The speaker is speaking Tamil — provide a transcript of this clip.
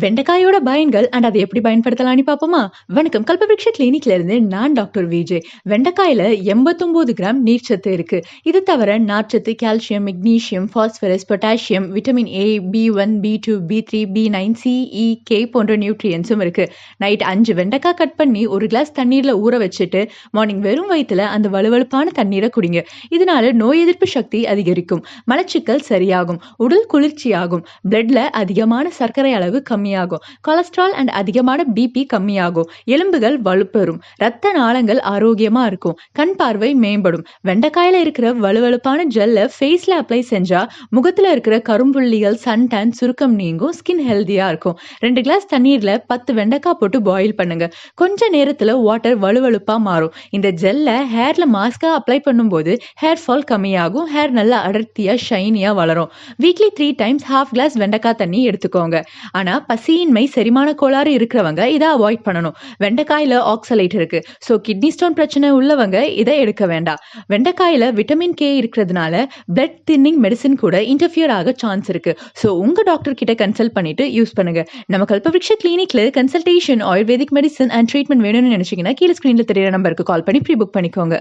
வெண்டைக்காயோட பயன்கள் அண்ட் அதை எப்படி பயன்படுத்தலாம்னு பார்ப்போமா? வணக்கம், கல்பவருஷ கிளினிக்ல இருந்து நான் டாக்டர் விஜய். வெண்டைக்காயில 89 கிராம் நீர்ச்சத்து இருக்கு. இது தவிர நார்ச்சத்து, calcium, magnesium, phosphorus, potassium, vitamin A, B1, B2, B3, B9, C, E, K போன்ற நியூட்ரியன்ஸும் இருக்கு. நைட் 5 வெண்டைக்காய் கட் பண்ணி ஒரு கிளாஸ் தண்ணீர்ல ஊற வச்சுட்டு மார்னிங் வெறும் வயிற்றுல அந்த வலுவழுப்பான தண்ணீரை குடிங்க. இதனால நோய் எதிர்ப்பு சக்தி அதிகரிக்கும், மலச்சிக்கல் சரியாகும், உடல் குளிர்ச்சியாகும், பிளட்ல அதிகமான சர்க்கரை அளவு கம்மியாகும், கொலஸ்ட்ரால் அண்ட் அதிகமான பிபி கம்மியாகும், எலும்புகள் வலுப்பெறும், ரத்த நாளங்கள் ஆரோக்கியமா இருக்கும், கண் பார்வை மேம்படும். வெண்டைக்காயில இருக்கிற வலுவழுப்பான ஜெல்ல ஃபேஸ்ல அப்ளை செஞ்சா முகத்துல இருக்கிற கரும்புள்ளிகள், சன்டான், சுருக்கம் நீங்கும், ஸ்கின் ஹெல்தியா இருக்கும். 2 கிளாஸ் தண்ணீர்ல 10 வெண்டைக்காய் போட்டு பாயில் பண்ணுங்க. கொஞ்ச நேரத்துல வாட்டர் வலுவழுப்பா மாறும். இந்த ஜெல்ல ஹேர்ல மாஸ்கா அப்ளை பண்ணும்போது ஹேர் ஃபால் கம்மியாகும், ஹேர் நல்லா அடர்த்தியா ஷைனியா வளரும். வீக்லி 3 டைம்ஸ் ஹாஃப் கிளாஸ் வெண்டைக்காய் தண்ணி எடுத்துக்கோங்க. ஆனா பசியின்மை, செரிமான கோளாறு இருக்கிறவங்க இதை அவாய்ட் பண்ணணும். வெண்டைக்காயில ஆக்சலேட் இருக்கு, ஸோ கிட்னி ஸ்டோன் பிரச்சனை உள்ளவங்க இதை எடுக்க வேண்டாம். வெண்டைக்காயில விட்டமின் கே இருக்கிறதுனால பிளட் தின்னிங் மெடிசின் கூட இன்டர்ஃபியர் ஆக சான்ஸ் இருக்கு. ஸோ உங்க டாக்டர் கிட்ட கன்சல்ட் பண்ணிட்டு யூஸ் பண்ணுங்க. நம்ம கல்பவருஷ கிளினிக்ல consultation, ayurvedic medicine and treatment வேணும்னு நினைச்சீங்கன்னா கீழே ஸ்கிரீன்ல தெரியற நம்பருக்கு கால் பண்ணி ப்ரீ புக் பண்ணிக்கோங்க.